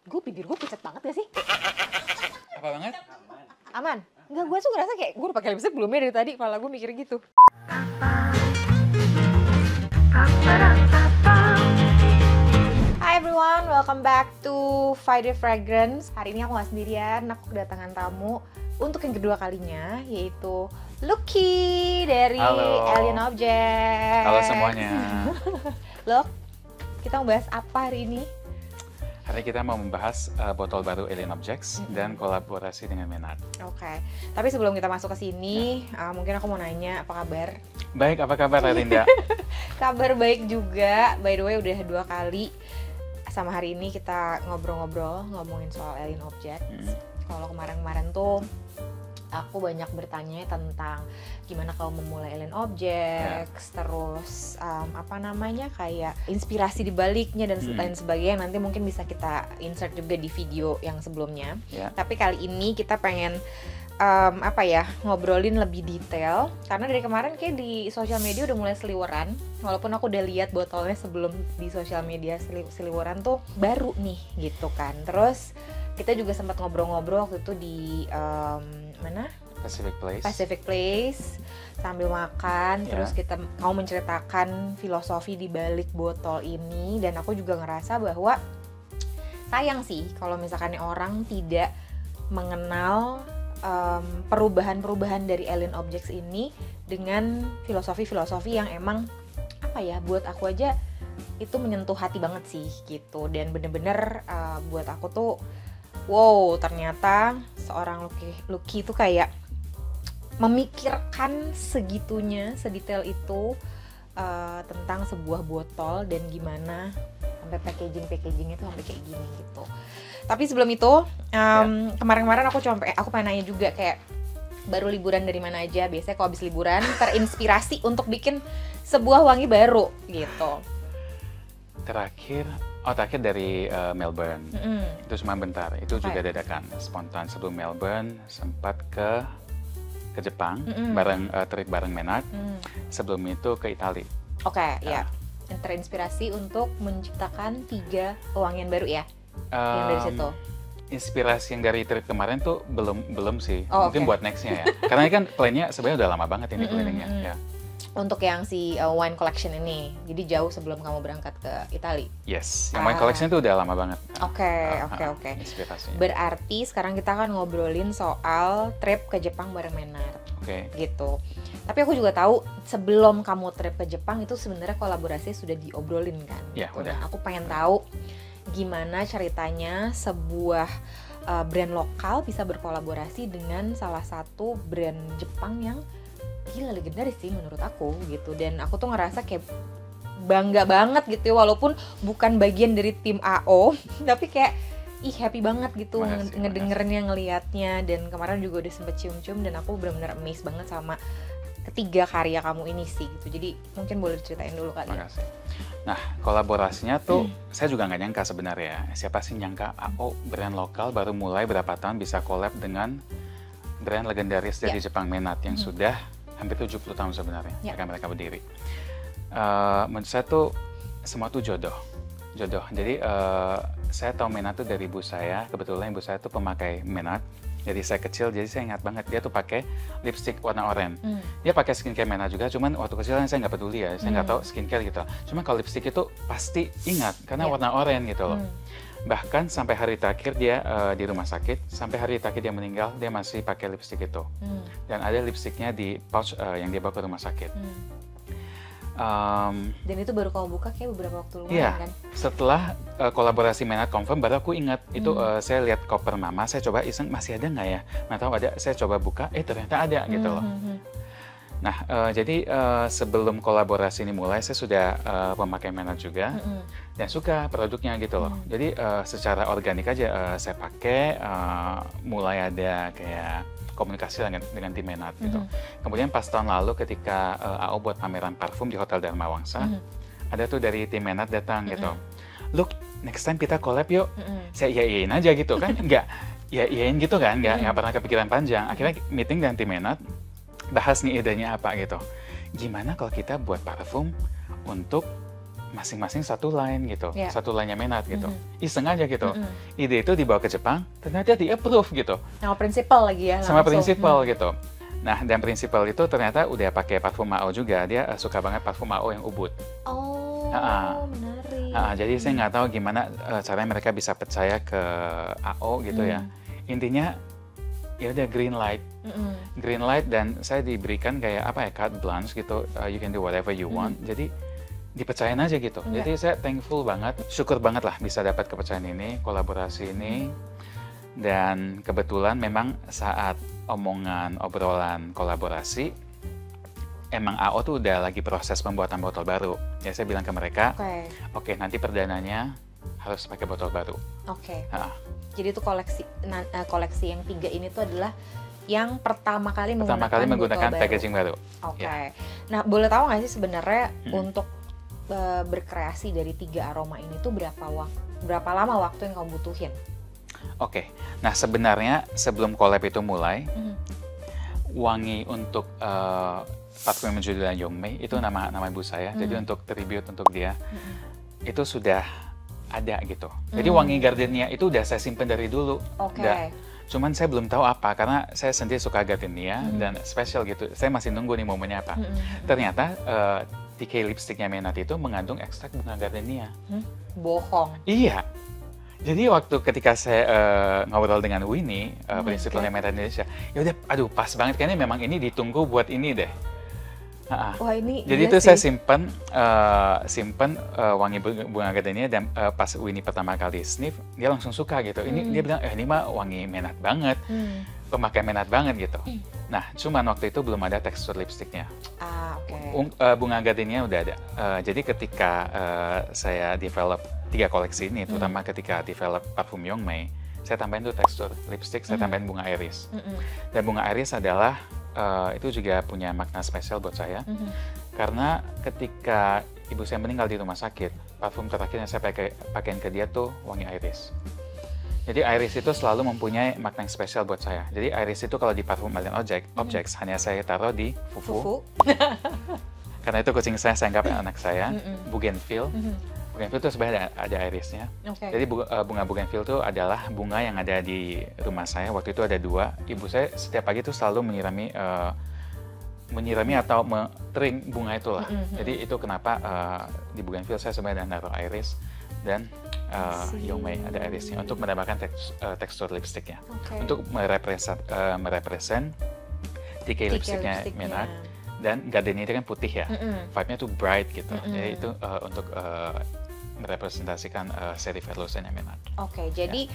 Bibir gue pucat banget gak sih? Apa banget? Aman? Enggak, gue tuh ngerasa kayak gue udah pakai lipstick belumnya dari tadi, malah gue mikir gitu. Hi everyone, welcome back to Friday Fragrance. Hari ini aku gak sendirian, aku kedatangan tamu untuk yang kedua kalinya, yaitu Lucky dari Halo. Alien Objects. Halo semuanya. Look, kita mau bahas apa hari ini? Hari kita mau membahas botol baru Alien Objects dan kolaborasi dengan Menat. Oke, tapi sebelum kita masuk ke sini, mungkin aku mau nanya apa kabar? Baik, apa kabar Linda? Kabar baik juga. By the way, udah 2 kali sama hari ini kita ngobrol-ngobrol ngomongin soal Alien Objects. Kalau kemarin-kemarin tuh aku banyak bertanya tentang gimana kau memulai Alien Objects, terus kayak inspirasi di baliknya dan lain sebagainya. Nanti mungkin bisa kita insert juga di video yang sebelumnya. Tapi kali ini kita pengen ngobrolin lebih detail karena dari kemarin kayak di sosial media udah mulai seliweran. Walaupun aku udah lihat botolnya sebelum di sosial media seliweran tuh baru nih gitu kan. Terus kita juga sempat ngobrol-ngobrol waktu itu di mana? Pacific Place sambil makan. Terus kita mau menceritakan filosofi di balik botol ini, dan aku juga ngerasa bahwa sayang sih kalau misalkan orang tidak mengenal perubahan-perubahan dari Alien Objects ini dengan filosofi-filosofi yang emang buat aku aja itu menyentuh hati banget sih gitu. Dan bener-bener buat aku tuh wow, ternyata seorang Lucky itu kayak memikirkan segitunya, sedetail itu tentang sebuah botol dan gimana sampai packagingnya itu sampai kayak gini gitu. Tapi sebelum itu kemarin-kemarin aku pengen nanya juga kayak baru liburan dari mana aja. Biasanya kalau habis liburan terinspirasi untuk bikin sebuah wangi baru gitu. Terakhir dari Melbourne. Itu cuma bentar. Itu juga dadakan, spontan. Sebelum Melbourne sempat ke Jepang trip bareng Menat. Sebelum itu ke Italia. Terinspirasi untuk menciptakan 3 wangian baru ya. Yang dari situ. Inspirasi yang dari trip kemarin tuh belum sih. Mungkin buat nextnya ya. Karena ini kan plannya sebenarnya udah lama banget ini planningnya. Ya. Untuk yang si wine collection ini, jadi jauh sebelum kamu berangkat ke Italia. Yes, yang wine collection itu udah lama banget. Oke. Inspirasinya. Berarti sekarang kita akan ngobrolin soal trip ke Jepang bareng Menat. Gitu. Tapi aku juga tahu sebelum kamu trip ke Jepang itu sebenarnya kolaborasi sudah diobrolin kan. Iya, udah. Nah, aku pengen tahu gimana ceritanya sebuah brand lokal bisa berkolaborasi dengan salah satu brand Jepang yang gila legendaris sih menurut aku gitu. Dan aku tuh ngerasa kayak bangga banget gitu ya, walaupun bukan bagian dari tim AO tapi kayak happy banget gitu ngedengernya, ngelihatnya. Dan kemarin juga udah sempet cium-cium dan aku benar-benar amazed banget sama ketiga karya kamu ini sih gitu. Jadi mungkin boleh ceritain dulu kali. Makasih. Nah, kolaborasinya tuh saya juga nggak nyangka sebenarnya. Siapa sih nyangka AO brand lokal baru mulai berapa tahun bisa collab dengan brand legendaris dari Jepang Menat yang sudah hampir 70 tahun sebenarnya mereka berdiri. Menurut saya tuh semua tuh jodoh. Jadi saya tahu Menat tuh dari ibu saya. Kebetulan ibu saya tuh pemakai Menat. Jadi saya kecil, jadi saya ingat banget dia tuh pakai lipstick warna oranye. Dia pakai skincare Menat juga, cuman waktu kecil saya nggak peduli ya, saya nggak tahu skincare gitu. Cuma kalau lipstick itu pasti ingat karena warna oranye gitu loh. Bahkan sampai hari terakhir dia di rumah sakit, sampai hari terakhir dia meninggal, dia masih pakai lipstick itu. Dan ada lipsticknya di pouch yang dia bawa ke rumah sakit. Dan itu baru kamu buka kayak beberapa waktu lalu kan? Setelah kolaborasi Menat confirm, baru aku ingat itu saya lihat koper mama, saya coba iseng masih ada nggak ya? Nggak tahu ada, saya coba buka, ternyata ada gitu loh. Nah, jadi sebelum kolaborasi ini mulai, saya sudah memakai Menat juga dan suka produknya gitu loh. Jadi secara organik aja saya pakai, mulai ada kayak komunikasi dengan tim Menat gitu. Kemudian pas tahun lalu ketika AO buat pameran parfum di Hotel Dharma Wangsa, ada tuh dari tim Menat datang gitu. Look, next time kita collab yuk. Saya iyain aja gitu kan, nggak iyain gitu kan, nggak pernah kepikiran panjang. Akhirnya meeting dengan tim Menat, bahas nih idenya apa gitu. Gimana kalau kita buat parfum untuk masing-masing satu line gitu, Yeah. satu line-nya Menat gitu. Iseng aja gitu. Mm-mm. Ide itu dibawa ke Jepang, ternyata di-approve gitu. Sama prinsipal lagi ya Sama langsung. prinsipal gitu. Nah, dan prinsipal itu ternyata udah pakai parfum AO juga. Dia suka banget parfum AO yang Ubud. Oh, menarik. Jadi saya nggak tahu gimana caranya mereka bisa percaya ke AO gitu ya. Intinya ya udah green light. Green light, dan saya diberikan kayak apa ya, carte blanche gitu. You can do whatever you want. Jadi dipercayain aja gitu. Jadi saya thankful banget, syukur banget lah bisa dapat kepercayaan ini, kolaborasi ini. Dan kebetulan memang saat obrolan kolaborasi, emang AO tuh udah lagi proses pembuatan botol baru. Ya saya bilang ke mereka, oke, nanti perdananya harus pakai botol baru. Oke. Jadi itu koleksi yang 3 ini tuh adalah yang pertama kali menggunakan botol packaging baru. Oke. Ya. Nah, boleh tahu nggak sih sebenarnya untuk berkreasi dari 3 aroma ini tuh berapa lama waktu yang kamu butuhin? Oke. Nah, sebenarnya sebelum collab itu mulai, wangi untuk parfum yang judulnya Yongmei itu nama ibu saya. Jadi untuk tribute untuk dia itu sudah ada gitu. Jadi wangi gardenia itu udah saya simpen dari dulu. Oke. Cuman saya belum tahu apa, karena saya sendiri suka gardenia dan spesial gitu. Saya masih nunggu nih momennya apa. Ternyata TK lipstiknya Menat itu mengandung ekstrak bunga gardenia. Bohong. Iya. Jadi waktu ketika saya ngobrol dengan Winnie, prinsipalnya Menat Indonesia, ya udah, aduh pas banget, kayaknya memang ini ditunggu buat ini deh. Wah, ini jadi itu saya simpen wangi bunga gardenia, dan pas Winnie pertama kali sniff, dia langsung suka gitu. Dia bilang, ini mah wangi Menat banget, pemakai Menat banget gitu. Nah, cuman waktu itu belum ada tekstur lipstiknya. Bunga gardenia udah ada. Jadi ketika saya develop 3 koleksi ini, terutama ketika develop parfum Yongmei, saya tambahin tuh tekstur lipstik, saya tambahin bunga iris. Dan bunga iris adalah itu juga punya makna spesial buat saya, karena ketika ibu saya meninggal di rumah sakit, parfum terakhir yang saya pakaiin ke dia tuh wangi iris. Jadi iris itu selalu mempunyai makna yang spesial buat saya. Jadi iris itu kalau di parfum Alien Objects hanya saya taruh di Fufu. Karena itu kucing saya anggap anak saya. Bougainville. Bougainville itu sebenarnya ada irisnya. Jadi bunga Bougainville itu adalah bunga yang ada di rumah saya. Waktu itu ada 2. Ibu saya setiap pagi itu selalu menyirami atau mentering bunga itulah. Jadi itu kenapa di Bougainville saya sebenarnya naruh iris dan Yongmei ada irisnya untuk menambahkan tekstur lipstiknya, untuk merepresent TK lipstiknya Menat, dan gardenia itu kan putih ya, vibe-nya tuh bright gitu. Jadi itu untuk merepresentasikan seri Verlucent Menat. Jadi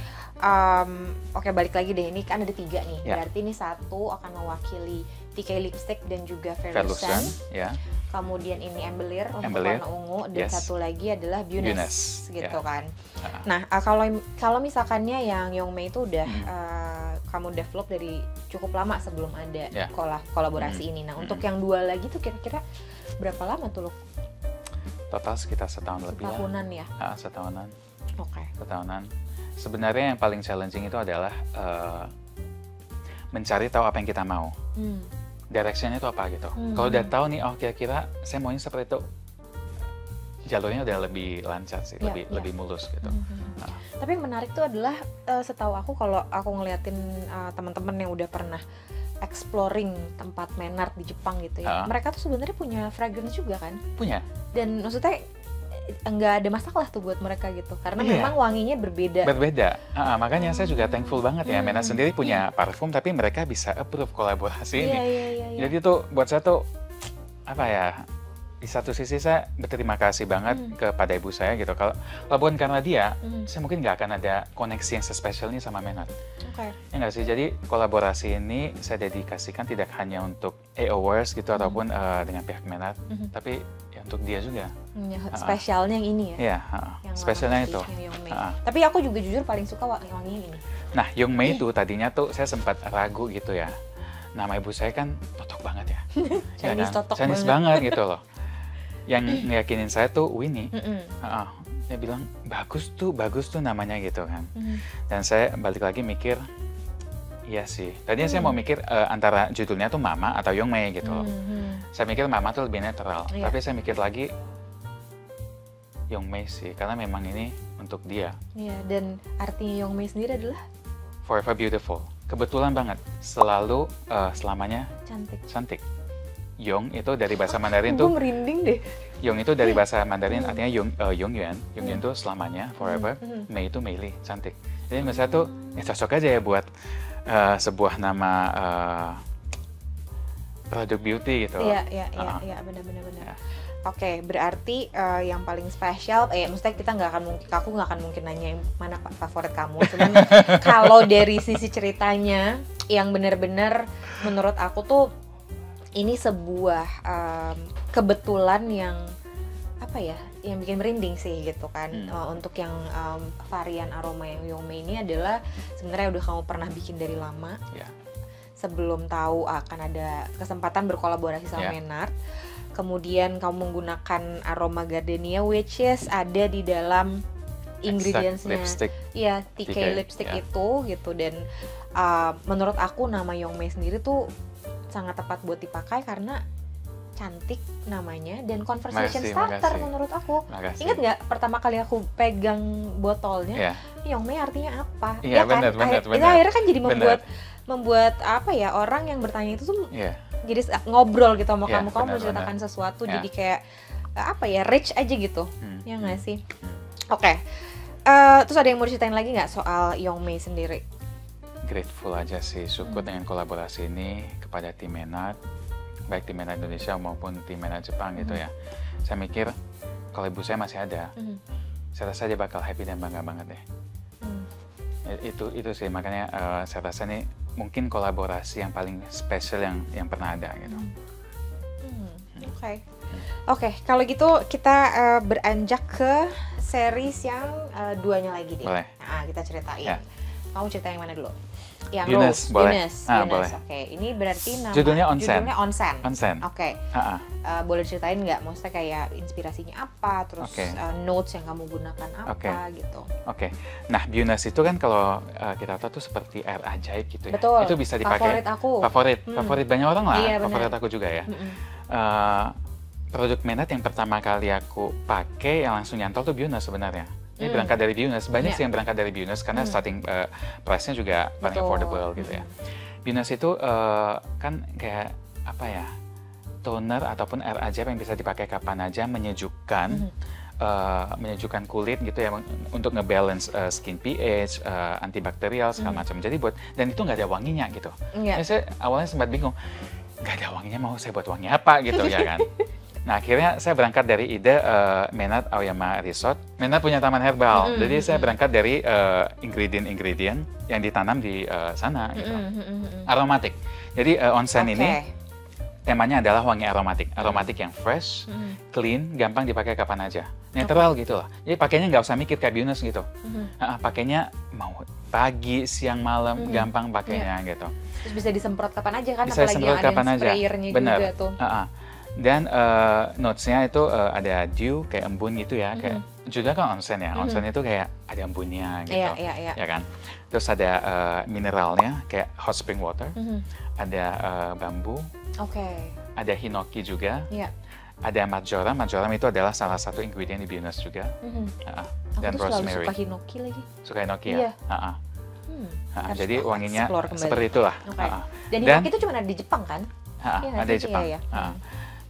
balik lagi deh, ini kan ada 3 nih. Berarti ini 1 akan mewakili TK lipstick dan juga Verlucent. Kemudian ini Embellir untuk warna ungu, dan 1 lagi adalah Buness gitu kan. Nah, kalau misalkannya yang Yongmei itu udah kamu develop dari cukup lama sebelum ada kolaborasi ini. Nah, untuk yang 2 lagi tuh kira-kira berapa lama tuh lo? Total sekitar setahun lebih. Setahunan ya? Setahunan. Setahunan. Sebenarnya yang paling challenging itu adalah mencari tahu apa yang kita mau. Direction-nya itu apa gitu. Kalau udah tahu nih, kira-kira saya maunya seperti itu, jalurnya udah lebih lancar sih, lebih mulus gitu. Tapi yang menarik tuh adalah setahu aku, kalau aku ngeliatin teman-teman yang udah pernah exploring tempat Menat di Jepang gitu ya, mereka tuh sebenarnya punya fragrance juga kan? Punya. Dan maksudnya nggak ada masalah tuh buat mereka gitu, karena memang wanginya berbeda. Makanya saya juga thankful banget ya, Menat sendiri punya parfum tapi mereka bisa approve kolaborasi ini. Jadi tuh buat saya tuh apa ya, di satu sisi saya berterima kasih banget kepada ibu saya gitu. Kalau bukan karena dia, saya mungkin nggak akan ada koneksi yang sespesial ini sama Menat. Ya nggak sih, jadi kolaborasi ini saya dedikasikan tidak hanya untuk AOers gitu ataupun dengan pihak Menat, tapi ya untuk dia juga. Spesialnya yang ini ya? Iya, spesialnya itu. Tapi aku juga jujur paling suka wangi ini. Nah, Yongmei itu tadinya tuh saya sempat ragu gitu ya. Nama ibu saya kan totok banget ya. Chinese banget gitu loh. Yang ngeyakinin saya tuh Winnie. Dia bilang bagus tuh namanya gitu kan. Dan saya balik lagi mikir, iya sih. Tadinya saya mau mikir antara judulnya tuh Mama atau Yongmei gitu loh. Saya mikir Mama tuh lebih netral. Tapi saya mikir lagi, Yongmei sih, karena memang ini untuk dia. Iya, dan artinya Yongmei sendiri adalah Forever beautiful. Kebetulan banget, selalu selamanya cantik. cantik. Yong itu dari bahasa Mandarin Gue tuh, merinding deh. Yong itu dari bahasa Mandarin artinya Yongyuan. Yongyuan itu selamanya, forever. Hmm. Mei itu Meili, cantik. Jadi menurut saya tuh ya cocok aja ya buat sebuah nama produk beauty gitu. Iya, benar-benar. Ya. Oke, berarti yang paling spesial, maksudnya aku nggak akan mungkin nanya yang mana favorit kamu. Cuman kalau dari sisi ceritanya, yang benar-benar menurut aku tuh ini sebuah kebetulan yang apa ya, yang bikin merinding sih gitu kan. Untuk yang varian aroma yang Yongmei ini adalah sebenarnya udah kamu pernah bikin dari lama. Ya. Sebelum tahu akan ada kesempatan berkolaborasi sama Menard. Kemudian kamu menggunakan aroma gardenia which is ada di dalam ingredientsnya. Iya, TK lipstick itu gitu. Dan menurut aku nama Yongmei sendiri tuh sangat tepat buat dipakai karena cantik namanya dan conversation starter menurut aku. Ingat nggak pertama kali aku pegang botolnya, Yongmei artinya apa? Iya, kan? benar. Itu akhirnya kan jadi membuat apa ya, orang yang bertanya itu tuh jadi ngobrol gitu sama kamu menceritakan sesuatu, jadi kayak apa ya, rich aja gitu. Ya nggak sih? Oke. Terus ada yang mau ceritain lagi nggak soal Yongmei sendiri? Grateful aja sih, syukur dengan kolaborasi ini kepada tim Menard, baik tim Menard Indonesia maupun tim Menard Jepang gitu ya. Saya mikir kalau ibu saya masih ada, saya rasa dia bakal happy dan bangga banget deh. Itu sih, makanya saya rasa ini mungkin kolaborasi yang paling spesial yang pernah ada gitu. Oke, kalau gitu kita beranjak ke series yang duanya lagi deh. Boleh. Nah, kita ceritain. Kamu cerita yang mana dulu? Yang Venus, boleh. Venus. Oke, ini berarti judulnya Onsen. Oke. Boleh ceritain nggak? Maksudnya kayak inspirasinya apa? Terus notes yang kamu gunakan apa gitu? Oke. Nah, Venus itu kan kalau kita tahu tuh seperti air ajaib gitu ya. Betul. Itu bisa dipakai. Favorit aku. Favorit banyak orang lah. Iya, favorit aku juga ya. Produk Menard yang pertama kali aku pakai yang langsung nyantol tuh Venus sebenarnya. Ini berangkat dari Venus, banyak sih yang berangkat dari Venus karena starting price-nya juga paling affordable gitu ya. Venus itu kan kayak apa ya, toner ataupun air ajaib yang bisa dipakai kapan aja, menyejukkan kulit gitu ya, untuk ngebalance skin pH, antibakterial segala macam. Jadi dan itu nggak ada wanginya gitu. Saya awalnya sempat bingung, nggak ada wanginya, mau saya buat wangi apa gitu ya kan. Nah, akhirnya saya berangkat dari ide Menard Aoyama Resort. Menard punya taman herbal, jadi saya berangkat dari ingredient yang ditanam di sana gitu. Aromatik. Jadi onsen ini temanya adalah wangi aromatik yang fresh, clean, gampang dipakai kapan aja, netral gitu lah. Jadi pakainya nggak usah mikir kayak Venus gitu. Pakainya mau pagi, siang, malam, gampang pakainya gitu. Terus bisa disemprot kapan aja kan? Bisa apalagi yang ada sprayernya juga tuh. Dan notes-nya itu ada dew, kayak embun gitu ya, kayak juga kan onsen ya. Onsen itu kayak ada embunnya gitu, ya kan. Terus ada mineralnya kayak hot spring water, ada bambu, ada hinoki juga, ada marjoram. Marjoram itu adalah salah satu ingredient di Venus juga, dan aku rosemary. Suka hinoki lagi. Suka hinoki ya. Jadi wanginya seperti itulah. Dan hinoki itu cuma ada di Jepang kan? Ada di Jepang.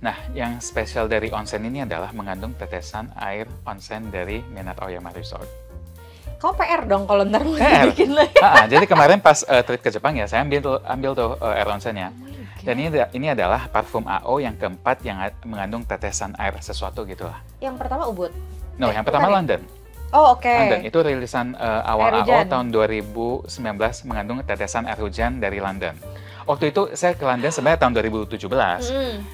Nah, yang spesial dari onsen ini adalah mengandung tetesan air onsen dari Menard Aoyama Resort. Kau PR dong kalau ntar mau bikin lagi. Jadi kemarin pas trip ke Jepang ya, saya ambil tuh air onsennya. Dan ini adalah parfum AO yang keempat yang mengandung tetesan air sesuatu gitu lah. Yang pertama Ubud? No, yang pertama London. Oh, oke. London, itu rilisan awal AO tahun 2019 mengandung tetesan air hujan dari London. Waktu itu saya ke London sebenarnya tahun 2017.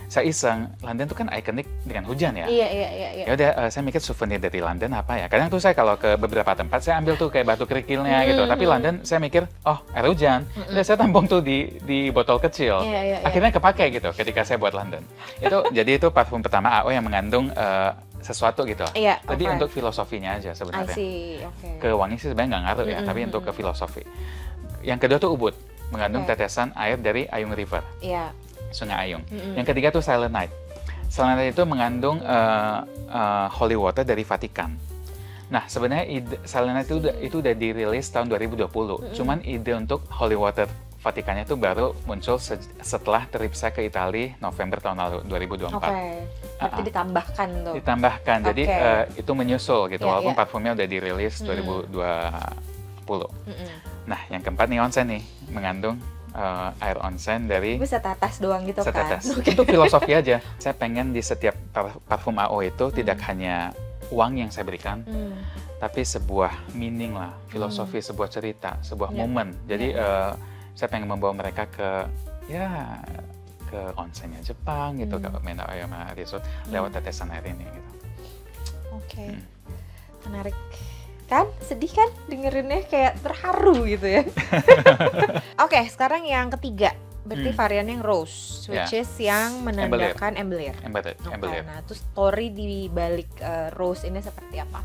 Saya iseng, London tuh kan ikonik dengan hujan ya. Iya. Ya udah, saya mikir souvenir dari London apa ya. Kadang tuh saya kalau ke beberapa tempat saya ambil tuh kayak batu kerikilnya gitu. Tapi London saya mikir, oh air hujan. Udah saya tampung tuh di botol kecil. Akhirnya kepake gitu ketika saya buat London. Jadi itu parfum pertama AO yang mengandung sesuatu gitu. Tadi untuk filosofinya aja sebenarnya. Ke wangi sih sebenarnya nggak ngaruh ya, tapi untuk ke filosofi. Yang kedua tuh Ubud, mengandung tetesan air dari Ayung River, Sungai Ayung. Yang ketiga tuh Silent Night. Selenite itu mengandung holy water dari Vatikan. Nah, sebenarnya Selenite itu udah dirilis tahun 2020. Cuman ide untuk holy water Vatikannya itu baru muncul setelah trip saya ke Italia November tahun lalu 2024. Berarti ditambahkan tuh. Ditambahkan, jadi itu menyusul gitu, walaupun parfumnya udah dirilis 2020. Nah, yang keempat nih onsen nih, mengandung air onsen dari... Bisa tetes doang gitu kan? Itu filosofi aja. Saya pengen di setiap parfum AO itu tidak hanya uang yang saya berikan, tapi sebuah meaning lah, filosofi, sebuah cerita, sebuah momen. Jadi saya pengen membawa mereka ke onsennya Jepang gitu, ke Mena Oyama Resort lewat tetesan air ini gitu. Menarik kan? Sedih kan dengerinnya, kayak terharu gitu ya. Sekarang yang ketiga, berarti varian yang rose, which is yang menandakan embellir. Nah, itu story di balik rose ini seperti apa?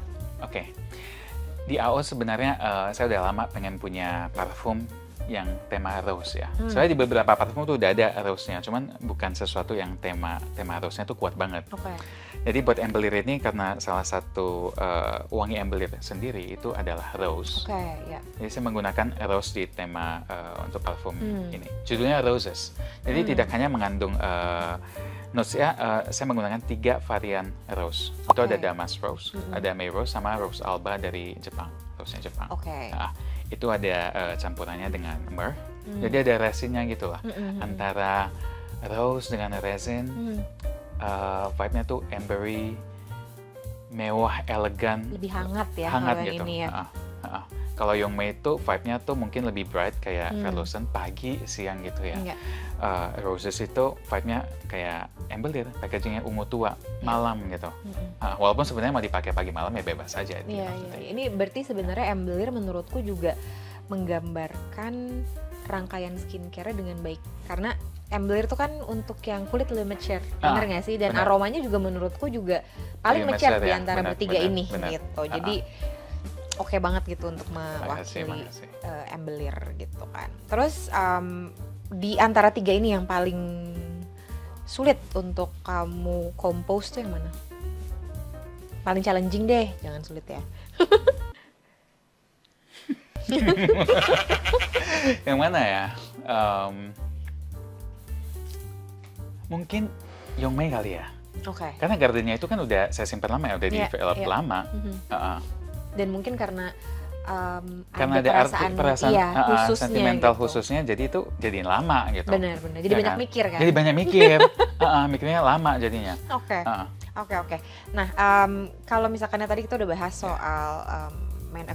Di AO sebenarnya saya udah lama pengen punya parfum yang tema rose ya. Soalnya di beberapa parfum tuh udah ada rose-nya, cuman bukan sesuatu yang tema rose-nya tuh kuat banget. Jadi buat embellir ini, karena salah satu wangi embellir sendiri itu adalah rose. Jadi saya menggunakan rose di tema untuk parfum ini. Judulnya Roses. Jadi tidak hanya mengandung notes-nya, saya menggunakan 3 varian rose. Itu ada Damask Rose, ada May Rose, sama Rose Alba dari Jepang, rose-nya Jepang. Nah, itu ada campurannya dengan myrrh. Jadi ada resinnya gitu lah. Antara rose dengan resin, vibe-nya tuh ambery, mewah, elegan. Lebih hangat ya, hangat gitu. Ini ya. Kalau Yongmei itu vibe-nya tuh mungkin lebih bright, kayak Verlosen pagi, siang gitu ya. Roses itu vibe-nya kayak embellir, packagingnya ungu tua, malam gitu. Walaupun sebenarnya mau dipakai pagi malam ya bebas aja. Ini berarti sebenarnya embellir menurutku juga menggambarkan rangkaian skincare dengan baik. Karena embellir itu kan untuk yang kulit lebih mature, bener nggak sih? Dan aromanya juga menurutku juga paling mature di antara bertiga ini gitu. Jadi oke banget gitu untuk mewakili embellir gitu kan. Terus di antara 3 ini yang paling sulit untuk kamu compose tuh yang mana? Paling challenging deh, jangan sulit ya. Yang mana ya? Mungkin Yongmei kali ya. Karena gardennya itu kan udah saya simpan lama ya, udah develop lama. Dan mungkin karena ada perasaan sentimental gitu. Khususnya, jadi itu jadiin lama gitu. Benar. Jadi ya banyak mikir kan? Jadi banyak mikir, mikirnya lama jadinya. Oke. Nah, kalau misalkan tadi kita udah bahas soal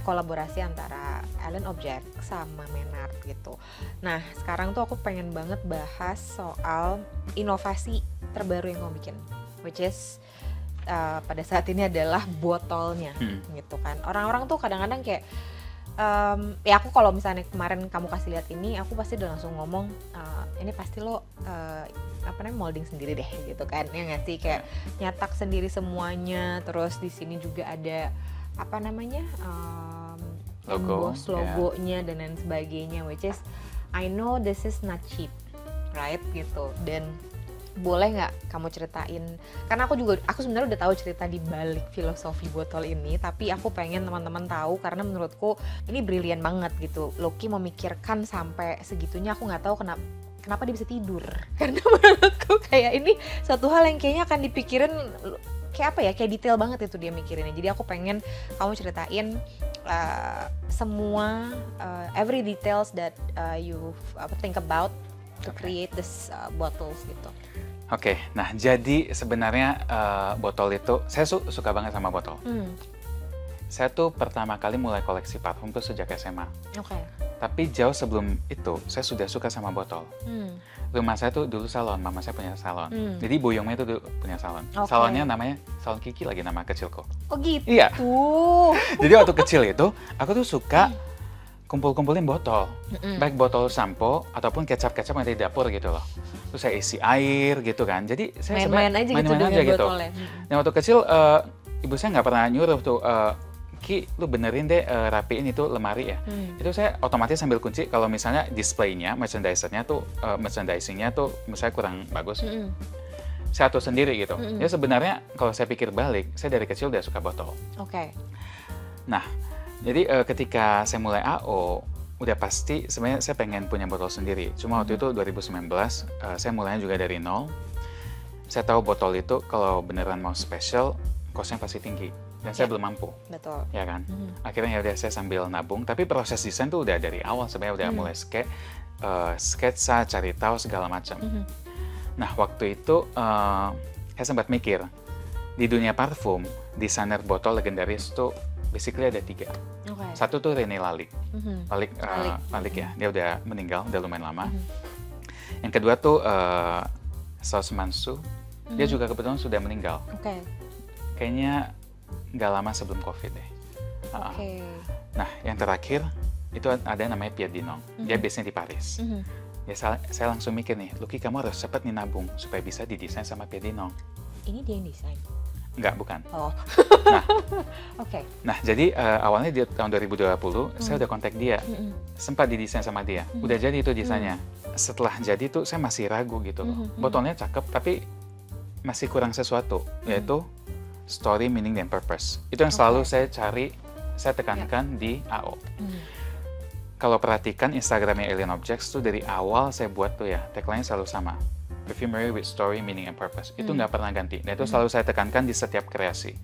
kolaborasi antara Allen Object sama Menard gitu. Nah, sekarang tuh aku pengen banget bahas soal inovasi terbaru yang kamu bikin, which is pada saat ini adalah botolnya gitu kan. Orang-orang tuh kadang-kadang kayak ya aku kalau misalnya kemarin kamu kasih lihat ini, aku pasti udah langsung ngomong ini pasti lo molding sendiri deh gitu kan, ya nggak sih, kayak nyetak sendiri semuanya. Terus di sini juga ada logonya dan lain sebagainya, which is I know this is not cheap, right gitu. Dan boleh nggak kamu ceritain, karena aku sebenarnya udah tahu cerita di balik filosofi botol ini, tapi aku pengen teman-teman tahu karena menurutku ini brilian banget gitu. Loki memikirkan sampai segitunya, aku nggak tahu kenapa dia bisa tidur. Karena menurutku kayak ini suatu hal yang kayaknya akan dipikirin kayak detail banget itu dia mikirinnya. Jadi aku pengen kamu ceritain semua every details that you think about to create this bottles gitu. Nah jadi sebenarnya botol itu, saya suka banget sama botol. Saya tuh pertama kali mulai koleksi parfum tuh sejak SMA. Tapi jauh sebelum itu, saya sudah suka sama botol. Rumah saya tuh dulu salon, mama saya punya salon. Jadi Bu Yongmei itu dulu punya salon. Salonnya namanya Salon Kiki lagi, nama kecilku. Oh gitu? Iya. Jadi waktu kecil itu, aku tuh suka kumpul-kumpulin botol, baik botol sampo ataupun kecap-kecap yang ada di dapur gitu loh. Terus saya isi air gitu kan. Jadi saya main-main aja gitu. Nah waktu kecil ibu saya nggak pernah nyuruh tuh, Ki, lu benerin deh rapiin itu lemari ya. Itu saya otomatis sambil kunci kalau misalnya display-nya, merchandising-nya tuh misalnya kurang bagus. saya atur sendiri gitu. Ya sebenarnya kalau saya pikir balik, saya dari kecil udah suka botol. Oke. Nah, jadi ketika saya mulai AO, udah pasti sebenarnya saya pengen punya botol sendiri. Cuma waktu itu 2019, saya mulainya juga dari nol. Saya tahu botol itu kalau beneran mau special, costnya pasti tinggi. Dan saya belum mampu. Betul. Ya kan? Akhirnya ya udah saya sambil nabung. Tapi proses desain tuh udah dari awal sebenarnya udah mulai sketsa, cari tahu segala macam. Nah, waktu itu saya sempat mikir, di dunia parfum, desainer botol legendaris tuh basically ada 3. Satu tuh René Lalique. Lalique ya, dia udah meninggal, udah lumayan lama. Yang kedua tuh Saus Mansu, dia juga kebetulan sudah meninggal. Kayaknya nggak lama sebelum COVID deh. Nah, yang terakhir itu ada namanya Piet Dinong. Dia biasanya di Paris. Ya saya langsung mikir nih, Lucky kamu harus cepat nih nabung supaya bisa didesain sama Piet Dinong. Ini dia yang desain? Enggak, bukan. Oh. Nah, nah jadi awalnya di tahun 2020 saya udah kontak dia, sempat didesain sama dia, udah jadi itu desainnya. Setelah jadi tuh saya masih ragu gitu loh. Botolnya cakep tapi masih kurang sesuatu, yaitu story, meaning, dan purpose. Itu yang selalu saya cari, saya tekankan di AO. Kalau perhatikan Instagramnya Alien Objects tuh dari awal saya buat tuh ya, tagline selalu sama. Perfumery with story, meaning, and purpose. Itu nggak pernah ganti. Dan itu selalu saya tekankan di setiap kreasi.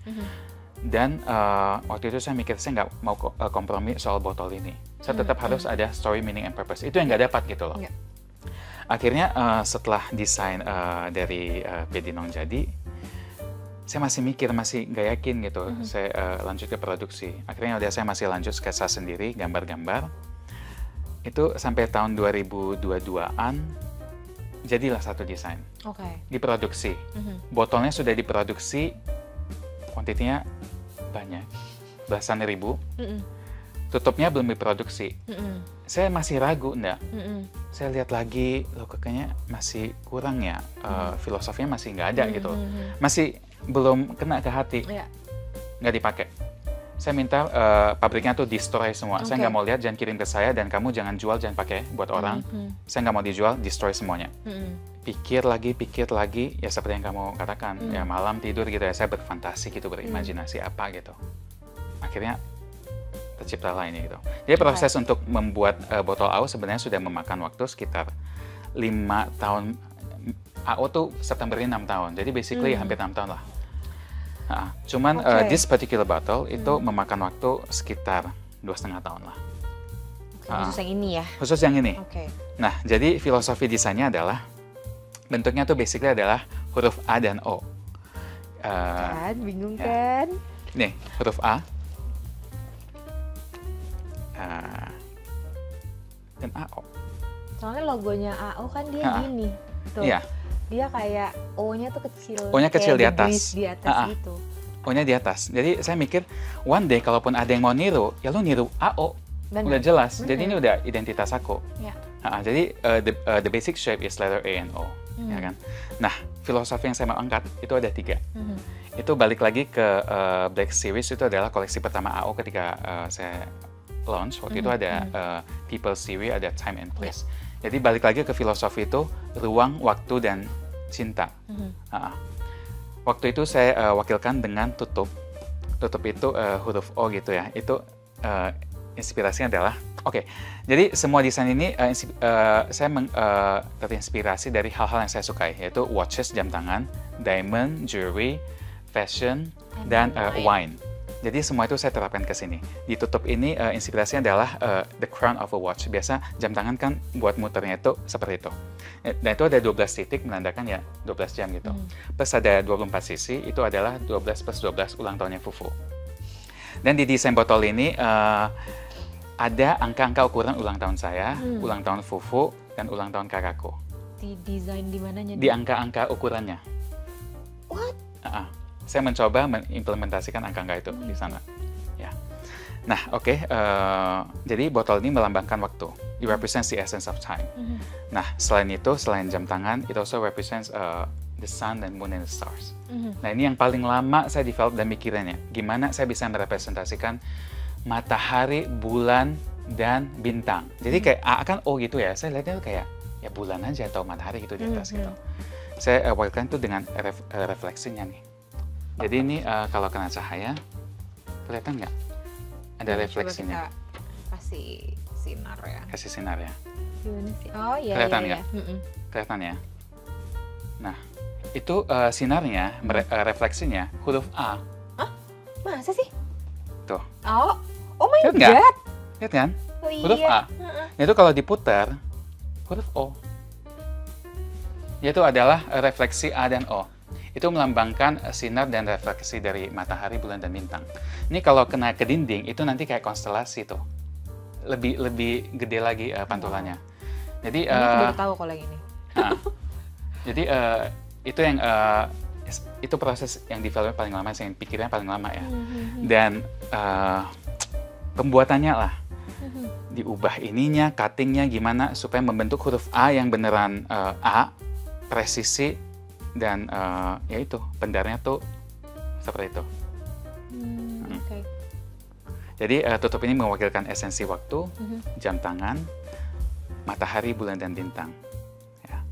Dan waktu itu saya mikir, saya nggak mau kompromi soal botol ini. Saya tetap harus ada story, meaning, and purpose. Itu yang nggak dapat gitu loh. Akhirnya setelah desain dari Piet Dinong jadi, saya masih mikir, masih nggak yakin gitu. Saya lanjut ke produksi. Akhirnya udah saya masih lanjut sketsa sendiri, gambar-gambar. Itu sampai tahun 2022-an, jadilah satu desain. Diproduksi. Botolnya sudah diproduksi, kuantitinya banyak, belasan ribu. Tutupnya belum diproduksi. Saya masih ragu, enggak. Saya lihat lagi, loh kayaknya masih kurang ya. Filosofinya masih nggak ada gitu. Masih belum kena ke hati. Nggak dipakai. Saya minta pabriknya tuh destroy semua. Saya nggak mau lihat, jangan kirim ke saya, dan kamu jangan jual, jangan pakai buat orang. Saya nggak mau dijual, destroy semuanya. Pikir lagi, ya seperti yang kamu katakan, ya malam tidur gitu ya, saya berfantasi gitu, berimajinasi apa gitu. Akhirnya terciptalah ini gitu. Jadi proses untuk membuat botol AO sebenarnya sudah memakan waktu sekitar 5 tahun. AO tuh September ini 6 tahun, jadi basically hampir 6 tahun lah. Cuman this particular bottle itu memakan waktu sekitar 2,5 tahun lah. Khusus yang ini ya? Khusus yang ini. Nah, jadi filosofi desainnya adalah, bentuknya tuh basically adalah huruf A dan O. Kan, bingung kan? Nih, huruf A. Dan AO. Soalnya logonya AO kan dia gini. Tuh. Dia kayak O-nya tuh kecil. O-nya kecil di atas. Di atas gitu. O-nya di atas. Jadi saya mikir, one day kalaupun ada yang mau niru, ya lu niru AO. Udah jelas. Jadi ini udah identitas aku. Jadi the basic shape is letter A and O. Ya kan? Nah, filosofi yang saya mau angkat itu ada 3. Itu balik lagi ke Black Series, itu adalah koleksi pertama AO ketika saya launch. Waktu itu ada People Series, ada Time and Place. Jadi balik lagi ke filosofi itu, ruang, waktu, dan cinta. Waktu itu saya wakilkan dengan tutup. Tutup itu huruf O gitu ya. Itu inspirasinya adalah, jadi semua desain ini saya terinspirasi dari hal-hal yang saya sukai, yaitu watches, jam tangan, diamond, jewelry, fashion, dan wine. Jadi semua itu saya terapkan ke sini. Di tutup ini inspirasinya adalah the crown of a watch. Biasa jam tangan kan buat muternya itu seperti itu. Dan itu ada 12 titik menandakan ya 12 jam gitu. Plus ada 24 sisi, itu adalah 12 plus 12 ulang tahunnya Fufu. Dan di desain botol ini ada angka-angka ukuran ulang tahun saya, ulang tahun Fufu, dan ulang tahun kakakku. Di desain di mananya? Di angka-angka ukurannya. What? Saya mencoba mengimplementasikan angka-angka itu di sana. Ya. Nah, jadi botol ini melambangkan waktu. It represents the essence of time. Nah, selain itu, selain jam tangan, it also represents the sun and moon and the stars. Nah, ini yang paling lama saya develop dan mikirannya. Gimana saya bisa merepresentasikan matahari, bulan, dan bintang. Jadi kayak A kan O gitu ya. Saya lihatnya tuh kayak ya bulan aja atau matahari gitu di atas gitu. Saya wakilkan itu dengan refleksinya nih. Jadi ini kalau kena cahaya, kelihatan nggak? Ada refleksinya. Coba kita kasih sinar ya. Kasih sinar ya. Gimana sih? Oh iya. Kelihatan iya, ya? iya. Kelihatan ya? Nah, itu sinarnya, refleksinya huruf A. Hah? Masa sih? Tuh. Oh my Lihat nggak? god. Lihat kan? Oh, Huruf iya. A. Nah, itu kalau diputar, huruf O. Yaitu adalah refleksi A dan O. Itu melambangkan sinar dan refleksi dari matahari, bulan, dan bintang. Ini kalau kena ke dinding, itu nanti kayak konstelasi tuh. Lebih gede lagi pantulannya. Jadi, Ini aku baru tahu kalau yang ini. Jadi itu yang itu proses yang development paling lama, yang pikirnya paling lama ya. Dan pembuatannya lah. Diubah ininya, cuttingnya gimana supaya membentuk huruf A yang beneran A, presisi, dan ya itu pendarnya tuh seperti itu. Oke. Jadi tutup ini mewakilkan esensi waktu, jam tangan, matahari, bulan, dan bintang. Ya.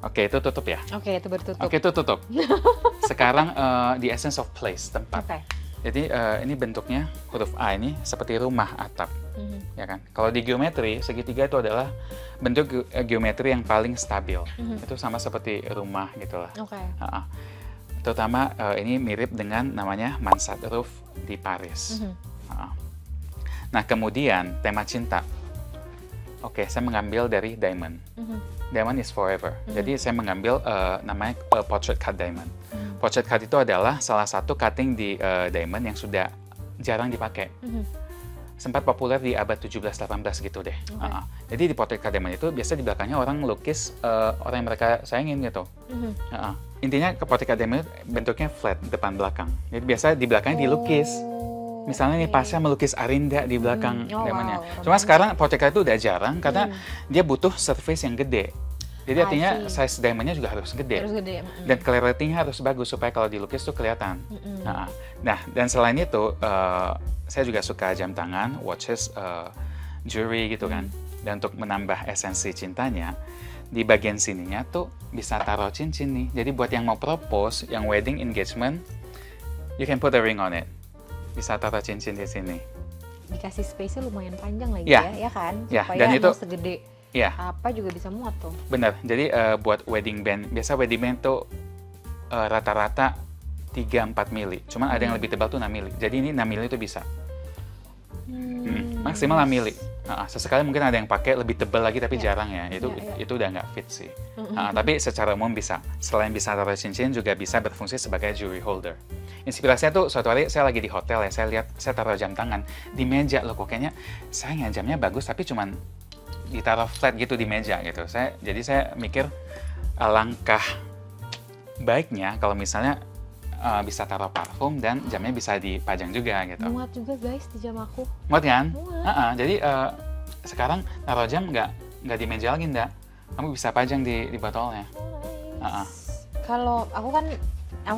Oke, itu tutup ya. Oke, itu bertutup. Oke, itu tutup. Sekarang the essence of place, tempat. Oke. Jadi ini bentuknya huruf A ini seperti rumah atap. Ya kan? Kalau di geometri, segitiga itu adalah bentuk geometri yang paling stabil. Itu sama seperti rumah gitulah. Oke. Terutama ini mirip dengan namanya mansard roof di Paris. Nah, kemudian tema cinta. Oke, saya mengambil dari diamond. Diamond is forever. Jadi saya mengambil namanya portrait cut diamond. Portrait cut itu adalah salah satu cutting di diamond yang sudah jarang dipakai. Sempat populer di abad 17-18 gitu deh. Jadi di portrait cut diamond itu biasa di belakangnya orang melukis orang yang mereka sayangin gitu. Intinya ke portrait cut diamond bentuknya flat depan belakang. Jadi biasa di belakangnya dilukis. Misalnya nih Pasha melukis Arinda di belakang diamondnya. Cuma sekarang portrait cut itu udah jarang karena dia butuh surface yang gede. Jadi artinya size diamondnya juga harus gede. Dan clarity-nya harus bagus supaya kalau dilukis tuh kelihatan. Nah, dan selain itu saya juga suka jam tangan, watches, jewelry gitu kan. Dan untuk menambah esensi cintanya, di bagian sininya tuh bisa taruh cincin nih. Jadi buat yang mau propose, yang wedding engagement, you can put a ring on it. Bisa taruh cincin di sini. Dikasih space-nya lumayan panjang lagi ya kan? Ya, supaya dan itu segede apa juga bisa muat tuh. Bener, jadi buat wedding band, biasa wedding band tuh rata-rata 3-4 mili. Cuman ada yang lebih tebal tuh 6 mili. Jadi ini 6 mili itu bisa. Maksimal 6 mili. Sesekali mungkin ada yang pakai lebih tebal lagi tapi jarang ya. Itu udah nggak fit sih. Tapi secara umum bisa. Selain bisa taruh cincin juga bisa berfungsi sebagai jewelry holder. Inspirasinya tuh suatu hari saya lagi di hotel ya, saya lihat saya taruh jam tangan di meja loh, kok kayaknya sayang jamnya bagus tapi cuman ditaruh flat gitu di meja gitu. Jadi saya mikir alangkah baiknya kalau misalnya bisa taruh parfum dan jamnya bisa dipajang juga gitu. Muat juga guys di jam aku. Muat kan? Muat. Jadi sekarang taruh jam nggak di meja lagi ndak. Kamu bisa pajang di botolnya. Kalau aku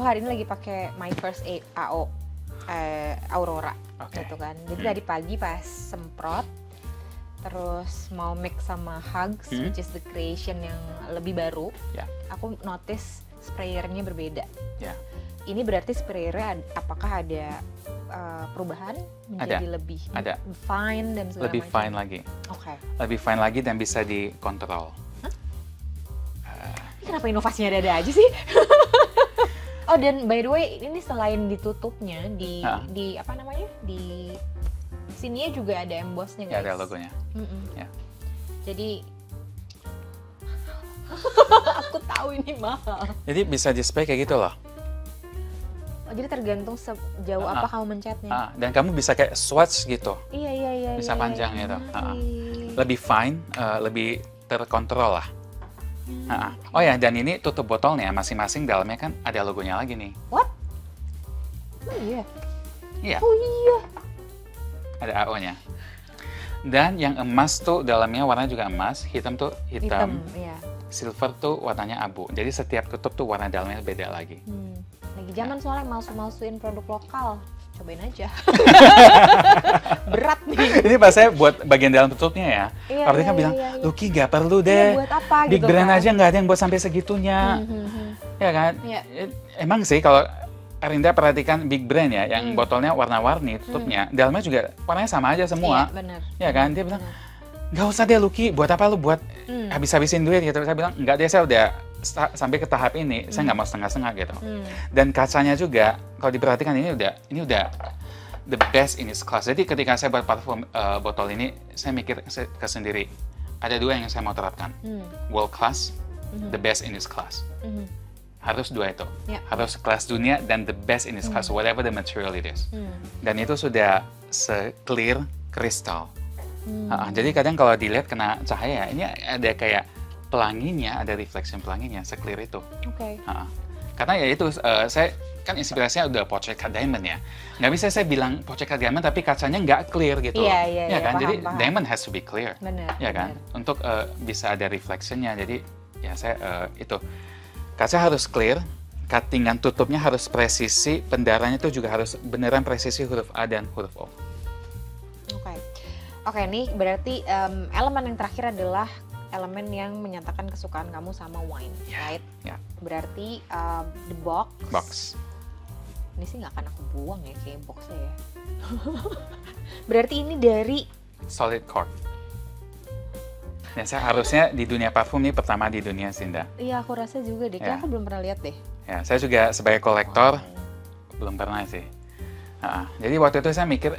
hari ini lagi pakai my first AO Aurora gitu kan. Jadi tadi pagi pas semprot terus mau mix sama Hugs, which is the creation yang lebih baru, aku notice sprayernya berbeda. Ini berarti sprayernya apakah ada perubahan menjadi lebih fine dan segala lebih macam? Fine lagi. Lebih fine lagi dan bisa dikontrol. Ini kenapa inovasinya ada aja sih? Oh, dan by the way ini selain ditutupnya di apa namanya di sininya juga ada embossnya guys. Ada logonya. Jadi aku tahu ini mahal. Jadi bisa display kayak gitu loh. Jadi tergantung sejauh apa kamu mencetnya. Dan kamu bisa kayak swatch gitu. Iya. Bisa panjang gitu. Lebih fine, lebih terkontrol lah. Oh ya, dan ini tutup botolnya masing-masing dalamnya kan ada logonya lagi nih. What? Oh iya. Iya. Oh iya. Ada AO-nya. Dan yang emas tuh dalamnya warnanya juga emas, hitam tuh hitam. Silver tuh warnanya abu. Jadi setiap tutup tuh warna dalamnya beda lagi. Lagi zaman soalnya malsu-malsuin produk lokal. cobain aja. Berat nih. Ini pas saya buat bagian dalam tutupnya ya. Iya, Artinya kan iya, bilang, iya. Lucky gak perlu deh. Iya, buat apa Big gitu brand kan. aja nggak ada yang buat sampai segitunya. Ya kan? Iya. Emang sih kalau Arinda perhatikan big brand ya, yang botolnya warna-warni tutupnya, dalamnya juga warnanya sama aja semua. Iya, benar. Ya kan? Dia bilang, nggak usah deh Lucky, buat apa lu buat habis-habisin duit gitu. Saya bilang, nggak deh, saya udah sampai ke tahap ini, saya nggak mau setengah-setengah gitu. Dan kacanya juga, kalau diperhatikan ini udah the best in its class. Jadi ketika saya buat parfum botol ini, saya mikir ke sendiri, ada dua yang saya mau terapkan. World class, the best in its class. Harus dua itu. Harus kelas dunia dan the best in its class, whatever the material it is. Dan itu sudah se-clear kristal. Jadi kadang kalau dilihat kena cahaya, ini ada kayak pelanginya, ada reflection pelanginya, se-clear itu. Oke. Karena ya itu, saya kan inspirasinya udah portrait cut diamond ya. Nggak bisa saya bilang portrait cut diamond tapi kacanya nggak clear gitu. Iya, kan? paham, Jadi paham. diamond has to be clear. Benar. Ya kan? Untuk bisa ada reflectionnya. Jadi ya saya itu. Kaca harus clear, cuttingan tutupnya harus presisi, pendaranya itu juga harus beneran presisi huruf A dan huruf O. Oke, nih berarti elemen yang terakhir adalah elemen yang menyatakan kesukaan kamu sama wine, right? Ya. Berarti the box. Box. Ini sih nggak akan aku buang ya kayak boxnya ya. Berarti ini dari Solid cork. Ya, saya harusnya di dunia parfum ini pertama di dunia Sinda. Iya, aku rasa juga deh. Kayak Ya. aku belum pernah lihat deh. Ya, saya juga sebagai kolektor belum pernah sih. Jadi waktu itu saya mikir,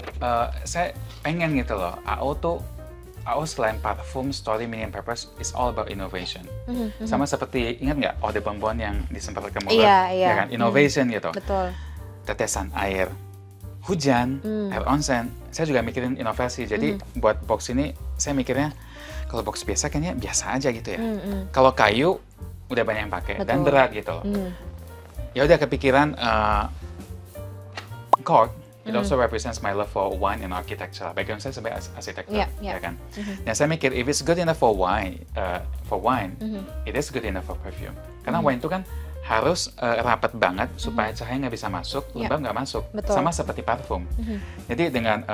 saya pengen gitu loh. AO selain parfum, story, meaning, purpose is all about innovation. Sama seperti, ingat nggak eau de bonbon yang disemprot ke mulut? Iya. Ya kan? Innovation gitu. Betul. Tetesan air, hujan, air onsen. Saya juga mikirin inovasi. Jadi buat box ini saya mikirnya kalau box biasa kayaknya biasa aja gitu ya. Kalau kayu udah banyak yang pakai dan berat gitu loh. Ya udah kepikiran cork. It also represents my love for wine and architecture. Background saya sebagai arsitektur, ya kan. Nah saya mikir if it's good enough for wine, it is good enough for perfume. Karena wine itu kan harus rapat banget supaya cahaya nggak bisa masuk, lembab nggak masuk. Betul. Sama seperti parfum. Jadi dengan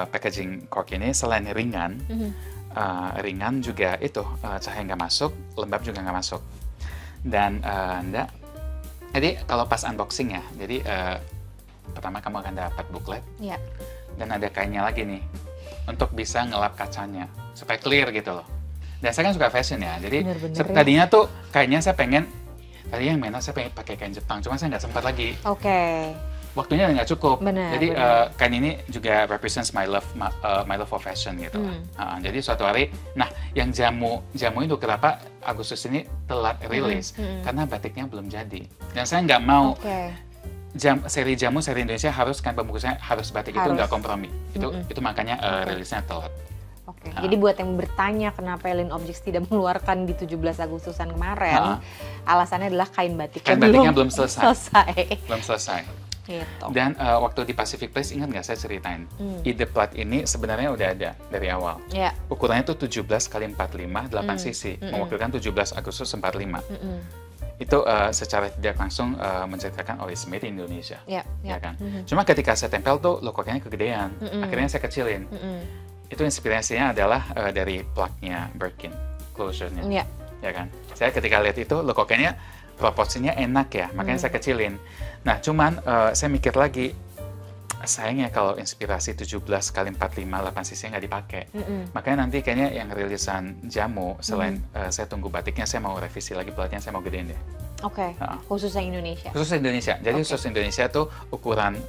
packaging cork ini selain ringan, ringan juga itu cahaya nggak masuk, lembab juga nggak masuk. Dan jadi kalau pas unboxing ya, jadi pertama kamu akan dapat booklet, dan ada kainnya lagi nih untuk bisa ngelap kacanya supaya clear gitu loh. Dan saya kan suka fashion ya, jadi tadinya tuh kayaknya saya pengen tadi yang mana saya pengen pakai kain Jepang, cuma saya nggak sempat lagi. Waktunya nggak cukup. Jadi kain ini juga represents my love for fashion gitu. Jadi suatu hari, nah yang jamu itu kenapa Agustus ini telat rilis? Karena batiknya belum jadi. Dan saya nggak mau seri Indonesia harus kan pembungkusnya harus batik itu nggak kompromi. Itu makanya rilisnya telat. Jadi buat yang bertanya kenapa Elin Objects tidak mengeluarkan di 17 Agustusan kemarin, alasannya adalah kain batiknya belum selesai. Belum selesai. Gitu. Dan waktu di Pacific Place, ingat nggak saya ceritain, ide plat ini sebenarnya udah ada dari awal. Ukurannya tuh 17 x 45, 8 cc, mewakilkan 17 Agustus 45. Itu secara tidak langsung menceritakan it's made in Indonesia, ya kan? Cuma ketika saya tempel tuh lokoknya kegedean, akhirnya saya kecilin. Itu inspirasinya adalah dari plaknya Birkin, closure-nya, ya kan? Saya ketika lihat itu lokoknya proporsinya enak ya, makanya saya kecilin. Nah, cuman saya mikir lagi, sayangnya kalau inspirasi 17 x 45 8 cc nggak dipakai. Makanya nanti kayaknya yang rilisan jamu, selain saya tunggu batiknya, saya mau revisi lagi platnya, saya mau gedein deh. Khusus yang Indonesia? Khusus Indonesia. Jadi khusus Indonesia tuh ukuran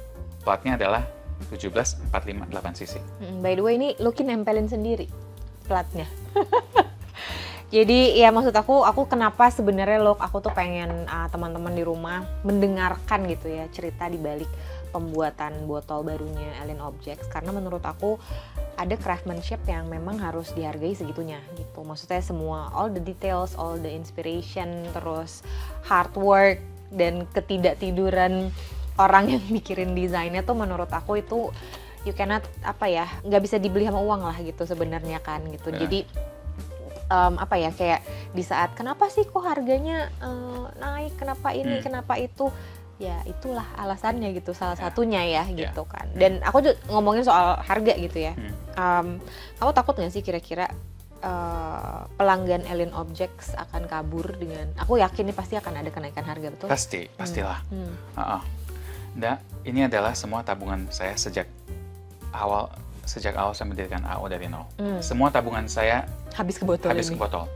platnya adalah 17 45 8 cc. By the way, ini Lucky nempelin sendiri platnya. Jadi ya maksud aku kenapa sebenarnya aku tuh pengen teman-teman di rumah mendengarkan gitu ya cerita di balik pembuatan botol barunya Elin Objects, karena menurut aku ada craftsmanship yang memang harus dihargai segitunya gitu. Maksudnya semua all the details, all the inspiration, terus hard work dan ketidaktiduran orang yang mikirin desainnya tuh menurut aku itu you cannot nggak bisa dibeli sama uang lah gitu sebenarnya kan gitu. Jadi kayak di saat kenapa sih kok harganya naik, kenapa ini, kenapa itu, ya itulah alasannya gitu, salah satunya ya gitu kan. Dan aku ngomongin soal harga gitu ya. Kamu takut nggak sih kira-kira pelanggan Alien Objects akan kabur dengan, aku yakin nih pasti akan ada kenaikan harga, betul? Pastilah. Nah, ini adalah semua tabungan saya sejak awal saya mendirikan AO dari nol. Semua tabungan saya habis ke botol.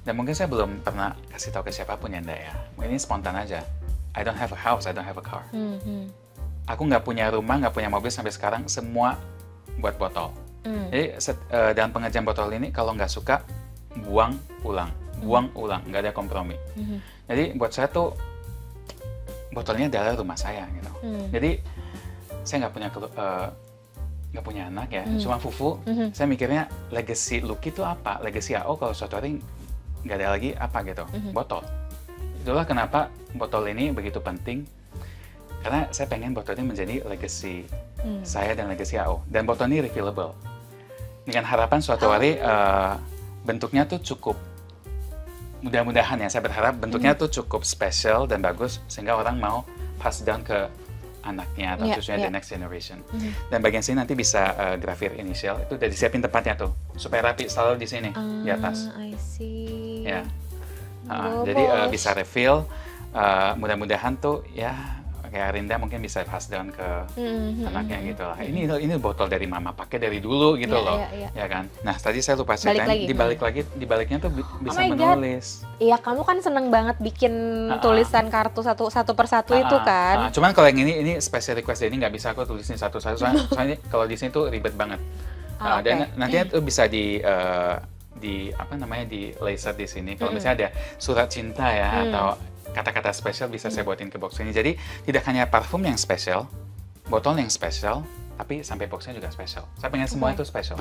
Dan mungkin saya belum pernah kasih tahu ke siapapun ya, Nda ya. Ini spontan aja. I don't have a house, I don't have a car. Aku nggak punya rumah, nggak punya mobil sampai sekarang, semua buat botol. Jadi dalam pengerjaan botol ini kalau nggak suka, buang ulang, nggak ada kompromi. Jadi buat saya tuh botolnya adalah rumah saya gitu. Jadi saya nggak punya anak ya, cuma fufu. Saya mikirnya legacy Lucky itu apa? Legacy AO kalau suatu hari nggak ada lagi apa gitu, botol. Itulah kenapa botol ini begitu penting, karena saya pengen botol ini menjadi legacy saya dan legacy AO. Dan botol ini refillable. Dengan harapan suatu hari bentuknya tuh cukup, mudah-mudahan ya, saya berharap bentuknya tuh cukup spesial dan bagus sehingga orang mau pass down ke anaknya atau cucunya the next generation. Dan bagian sini nanti bisa grafir inisial, itu udah disiapin tempatnya tuh supaya rapi, selalu di sini di atas. I see. Ya. Jadi bisa refill, mudah-mudahan tuh ya kayak Arinda mungkin bisa pass down ke anaknya gitu lah. Ini botol dari mama, pakai dari dulu gitu loh, ya kan. Nah tadi saya lupa ceritain, di baliknya tuh bisa menulis. Iya, kamu kan seneng banget bikin tulisan kartu satu persatu itu kan. Cuman kalau yang ini special request, ini nggak bisa aku tulisin satu-satu, soalnya kalau di sini tuh ribet banget. Dan nantinya tuh bisa di apa namanya, di laser di sini. Kalau misalnya ada surat cinta ya atau kata-kata spesial, bisa saya buatin ke box ini. Jadi tidak hanya parfum yang spesial, botol yang spesial, tapi sampai boxnya juga spesial. Saya pengen semua itu spesial.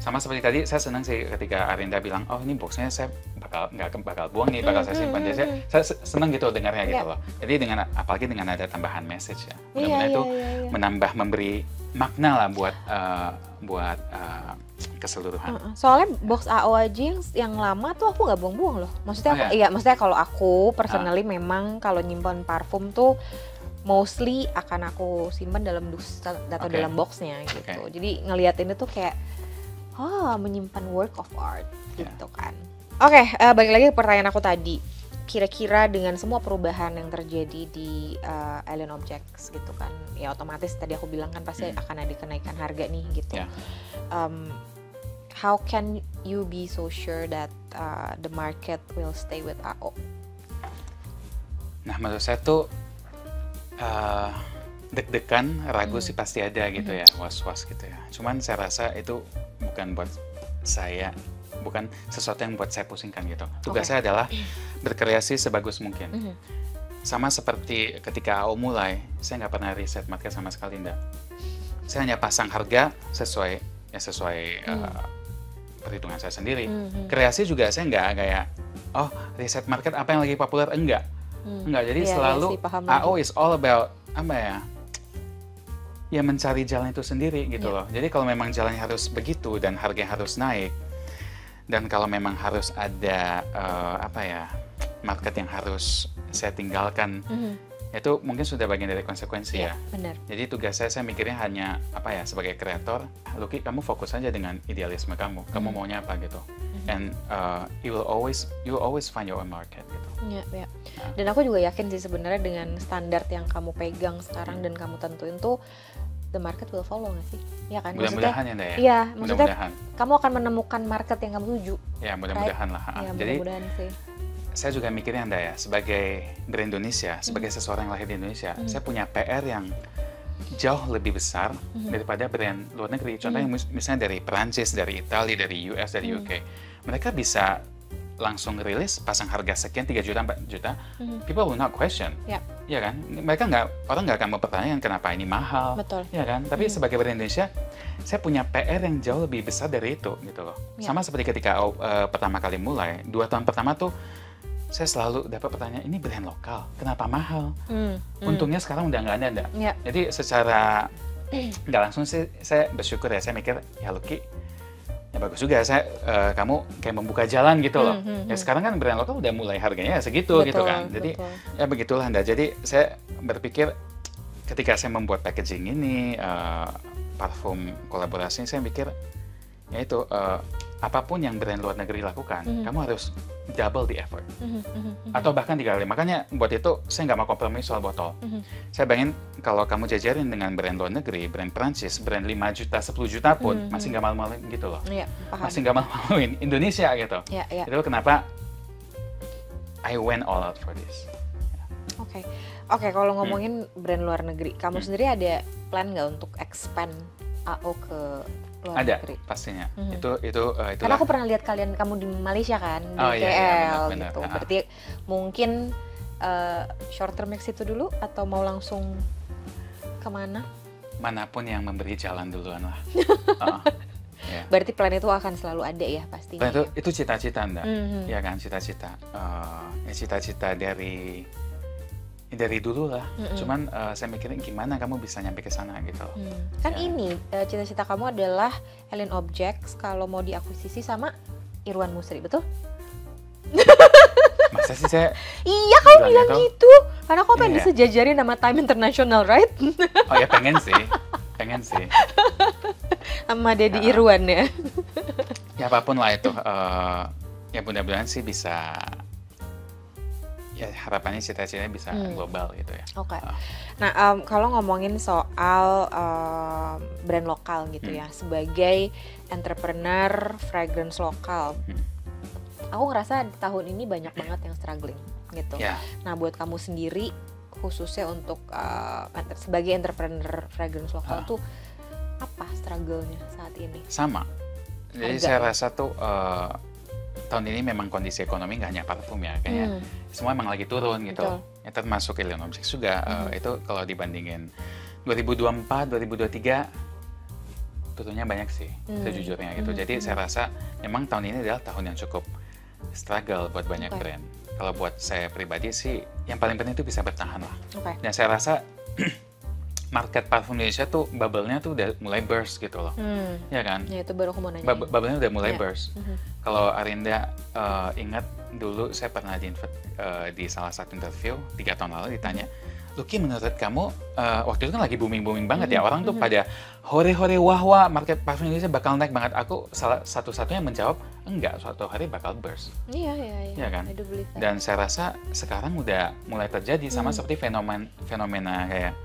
Sama seperti tadi, saya senang sih ketika Arinda bilang, oh ini boxnya saya nggak bakal buang nih, bakal saya simpan. Jadi saya senang gitu dengarnya gitu loh. Jadi apalagi dengan ada tambahan message ya, mudah-mudahan itu menambah, memberi makna lah buat keseluruhan. Soalnya box AO aja yang lama tuh aku nggak buang-buang loh. Maksudnya maksudnya kalau aku personally memang kalau nyimpan parfum tuh mostly akan aku simpan dalam dus atau dalam boxnya gitu. Jadi ngelihat ini tuh kayak menyimpan work of art gitu kan. Balik lagi ke pertanyaan aku tadi. Kira-kira dengan semua perubahan yang terjadi di Alien Objects gitu kan, ya otomatis tadi aku bilang kan pasti akan ada kenaikan harga nih gitu. How can you be so sure that the market will stay with AO? Nah menurut saya tuh deg-degan, ragu sih pasti ada gitu ya, was-was gitu ya. Cuman saya rasa itu bukan buat saya, bukan sesuatu yang buat saya pusingkan gitu. Tugas saya adalah berkreasi sebagus mungkin. Sama seperti ketika AO mulai, saya nggak pernah riset market sama sekali, enggak. Saya hanya pasang harga sesuai perhitungan saya sendiri. Kreasi juga saya nggak kayak, riset market apa yang lagi populer, enggak. Jadi selalu AO is all about apa ya mencari jalan itu sendiri gitu loh. Jadi kalau memang jalannya harus begitu dan harganya harus naik, dan kalau memang harus ada market yang harus saya tinggalkan, itu mungkin sudah bagian dari konsekuensi ya. Benar. Jadi tugas saya mikirnya hanya sebagai kreator, Lucky, kamu fokus aja dengan idealisme kamu maunya apa gitu. And you will always find your own market gitu. Dan aku juga yakin sih sebenarnya dengan standar yang kamu pegang sekarang dan kamu tentuin tuh, the market will follow nggak sih? Ya kan? Mudah-mudahan ya, Nda ya. Iya, maksudnya kamu akan menemukan market yang kamu tuju. Ya, mudah-mudahan lah. Jadi mudah-mudahan sih. Saya juga mikirnya, Nda ya, sebagai brand Indonesia, sebagai seseorang yang lahir di Indonesia, saya punya PR yang jauh lebih besar daripada brand luar negeri. Contohnya misalnya dari Perancis, dari Italia, dari US, dari UK. Mereka bisa langsung rilis, pasang harga sekian, 3 juta, 4 juta, people will not question. Ya kan? Mereka orang nggak akan mempertanyakan kenapa ini mahal. Betul. Ya kan? Tapi sebagai brand Indonesia, saya punya PR yang jauh lebih besar dari itu gitu loh. Sama seperti ketika pertama kali mulai, 2 tahun pertama tuh, saya selalu dapat pertanyaan, ini brand lokal, kenapa mahal? Untungnya sekarang udah nggak ada. Jadi secara nggak langsung sih saya bersyukur ya, saya mikir, ya Lucky, ya bagus juga. Kamu kayak membuka jalan gitu loh. Ya sekarang kan brand lokal udah mulai harganya segitu gitu kan. Jadi ya begitulah Anda. Jadi saya berpikir ketika saya membuat packaging ini, parfum kolaborasi, saya mikir ya itu apapun yang brand luar negeri lakukan, kamu harus double the effort, atau bahkan 3 kali. Makanya buat itu saya nggak mau kompromi soal botol. Saya bayangin kalau kamu jajarin dengan brand luar negeri, brand Prancis, brand 5 juta, 10 juta pun masih nggak malu-maluin gitu loh. Iya, paham. Masih nggak malu-maluin Indonesia gitu. Iya. Itu kenapa I went all out for this. Oke, kalau ngomongin brand luar negeri, kamu sendiri ada plan nggak untuk expand AO ke luar negeri? Ada, pastinya. Karena Itulah. aku pernah lihat kalian kamu di Malaysia kan, di KL iya, benar. gitu. Berarti mungkin short term exit itu dulu atau mau langsung kemana? Manapun yang memberi jalan duluan lah. Ya. Berarti plan itu akan selalu ada ya pastinya. Plan itu cita-cita Anda, ya kan, cita-cita. Ya cita-cita dari dulu lah. Cuman saya mikirin gimana kamu bisa nyampe ke sana gitu. Kan ini cita-cita kamu adalah Alien Objects kalau mau diakuisisi sama Irwan Musri, betul? Masa sih saya? Iya, kamu bilang gitu. Karena kamu pengen disejajarin sama Time International, right? Oh ya, pengen sih. Sama Deddy Irwan ya. Ya apapun lah itu. Ya mudah-mudahan sih bisa. Ya harapannya cita-citanya bisa global gitu ya. Oke. Nah, kalau ngomongin soal brand lokal gitu ya, sebagai entrepreneur fragrance lokal, aku ngerasa di tahun ini banyak banget yang struggling gitu. Nah, buat kamu sendiri khususnya untuk sebagai entrepreneur fragrance lokal tuh apa struggle-nya saat ini? Sama. Jadi saya rasa tuh tahun ini memang kondisi ekonomi nggak hanya parfum ya, kayaknya semua emang lagi turun gitu. Ya, termasuk Alien Objects juga. Itu kalau dibandingin 2024, 2023 turunnya banyak sih sejujurnya gitu. Jadi saya rasa memang tahun ini adalah tahun yang cukup struggle buat banyak brand. Kalau buat saya pribadi sih yang paling penting itu bisa bertahan lah. Dan saya rasa market parfum Indonesia tuh bubble-nya tuh udah mulai burst gitu loh. Ya kan? Ya itu baru aku mau nanya. Bubble-nya udah mulai burst. Kalau Arinda ingat dulu saya pernah di salah satu interview 3 tahun lalu ditanya, Lucky menurut kamu waktu itu kan lagi booming banget ya, orang tuh pada hore-hore wah market parfum Indonesia bakal naik banget. Aku satu-satunya menjawab enggak, suatu hari bakal burst. Iya. Ya kan? Dan saya rasa sekarang udah mulai terjadi sama seperti fenomena kayak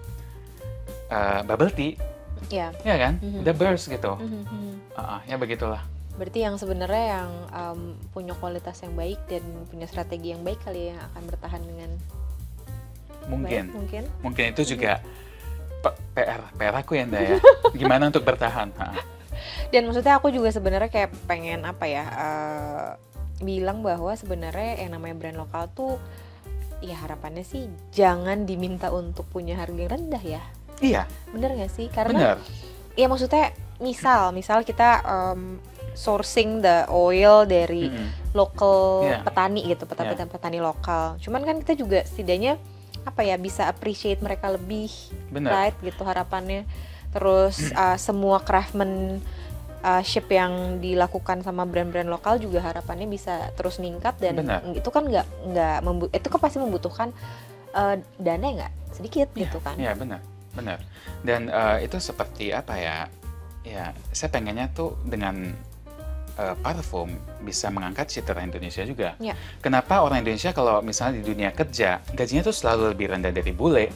bubble tea, ya kan, udah burst gitu, ya begitulah. Berarti yang sebenarnya yang punya kualitas yang baik dan punya strategi yang baik kali yang akan bertahan dengan mungkin baik, itu juga PR aku ya Nda ya, gimana untuk bertahan. Dan maksudnya aku juga sebenarnya kayak pengen bilang bahwa sebenarnya yang namanya brand lokal tuh ya harapannya sih jangan diminta untuk punya harga yang rendah ya. Iya. Bener nggak sih? Karena ya maksudnya misal kita sourcing the oil dari local petani gitu, petani lokal. Cuman kan kita juga setidaknya bisa appreciate mereka lebih, right gitu harapannya. Terus semua craftsmanship yang dilakukan sama brand-brand lokal juga harapannya bisa terus meningkat dan itu kan itu kan pasti membutuhkan dana nggak sedikit gitu kan? Iya benar. Dan itu seperti saya pengennya tuh dengan parfum bisa mengangkat citra Indonesia juga. Kenapa orang Indonesia kalau misalnya di dunia kerja gajinya tuh selalu lebih rendah dari bule,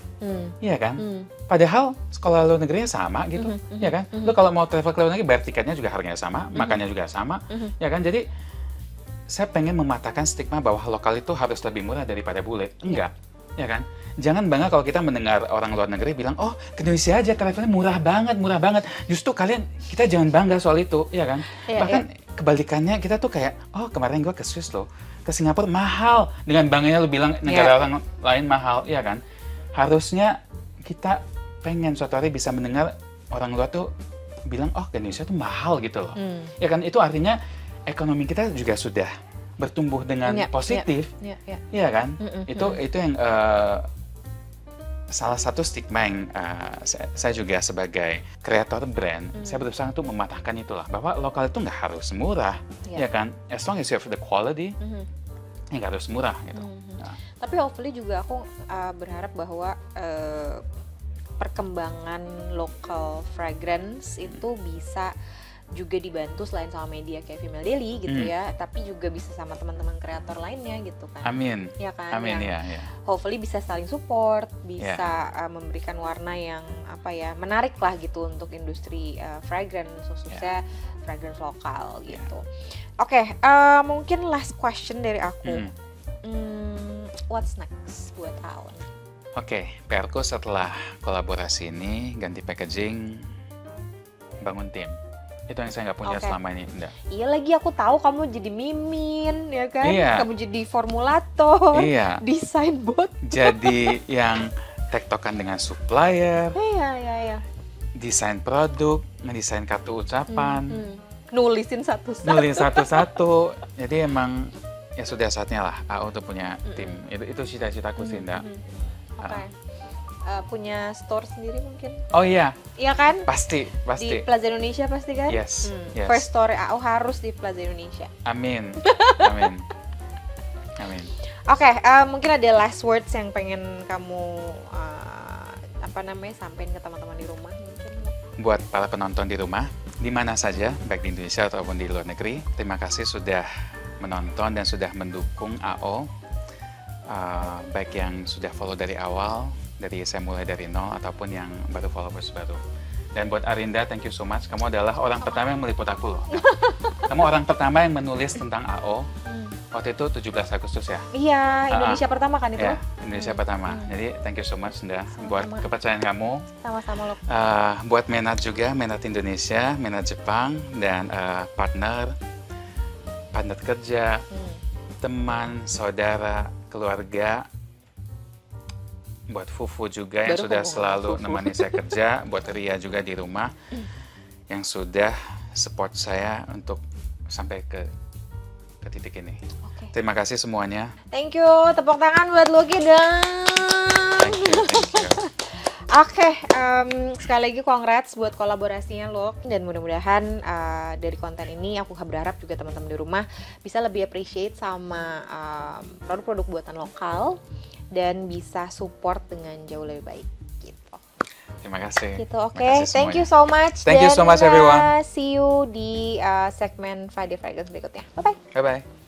iya kan? Padahal sekolah luar negerinya sama gitu, ya kan? Lo kalau mau travel ke luar negeri bayar tiketnya juga harganya sama, makannya juga sama, ya kan? Jadi saya pengen mematahkan stigma bahwa lokal itu harus lebih murah daripada bule, enggak, ya kan? Jangan bangga kalau kita mendengar orang luar negeri bilang, oh ke Indonesia aja travelnya murah banget. Justru kita jangan bangga soal itu, ya kan? Bahkan kebalikannya kita tuh kayak, oh kemarin gue ke Swiss loh, ke Singapura mahal. Dengan bangganya lu bilang negara orang lain mahal, ya kan? Harusnya kita pengen suatu hari bisa mendengar orang luar tuh bilang, oh ke Indonesia tuh mahal gitu loh. Ya kan? Itu artinya ekonomi kita juga sudah bertumbuh dengan positif, ya kan? Itu yang salah satu stigma yang saya juga sebagai kreator brand, saya berusaha untuk mematahkan itulah, bahwa lokal itu nggak harus murah, ya kan? As long as you have the quality, ya nggak harus murah gitu. Nah. Tapi hopefully juga aku berharap bahwa perkembangan local fragrance itu bisa juga dibantu selain sama media kayak Female Daily gitu ya, tapi juga bisa sama teman-teman kreator lainnya gitu kan. Amin. Ya kan. Amin ya. Hopefully bisa saling support, bisa memberikan warna yang menarik lah gitu untuk industri fragrance, khususnya fragrance lokal gitu. Oke, mungkin last question dari aku. What's next buat Aon? Oke, PR-ku setelah kolaborasi ini ganti packaging, bangun tim. Itu yang saya nggak punya selama ini, enggak. Iya lagi, aku tahu kamu jadi mimin, ya kan? Iya. Kamu jadi formulator, iya. desain bot. Jadi yang tektokan dengan supplier, iya. Desain produk, ngedesain kartu ucapan, nulisin satu-satu. Nulis satu-satu. Jadi emang ya sudah saatnya lah AO untuk punya tim. Itu cita-citaku sih, enggak. Punya store sendiri mungkin? Oh iya. Iya kan? Pasti. Di Plaza Indonesia pasti kan? Yes. First store AO harus di Plaza Indonesia. Amin. Oke, mungkin ada last words yang pengen kamu sampaikan ke teman-teman di rumah mungkin. Buat para penonton di rumah, di mana saja, baik di Indonesia ataupun di luar negeri, terima kasih sudah menonton dan sudah mendukung AO. Baik yang sudah follow dari awal, dari saya mulai dari nol, ataupun yang baru followers baru. Dan buat Arinda, thank you so much. Kamu adalah orang pertama yang meliput aku loh. Kamu orang pertama yang menulis tentang AO. Waktu itu 17 Agustus ya? Iya, Indonesia pertama kan itu? Iya, Indonesia pertama. Jadi thank you so much, Nda, buat kepercayaan kamu. Sama-sama loh. Buat Menat juga, Menat Indonesia, Menat Jepang, dan partner kerja, teman, saudara, keluarga, buat Fufu juga yang sudah selalu nemani saya kerja, buat Ria juga di rumah yang sudah support saya untuk sampai ke titik ini. Terima kasih semuanya. Thank you, tepuk tangan buat Lucky dan. Thank you. Oke, sekali lagi congrats buat kolaborasinya lo, dan mudah-mudahan dari konten ini aku berharap juga teman-teman di rumah bisa lebih appreciate sama produk-produk buatan lokal dan bisa support dengan jauh lebih baik gitu. Terima kasih. Gitu, oke. Thank you so much. Thank you so much everyone. See you di segmen Friday Fragrance berikutnya. Bye bye. Bye bye.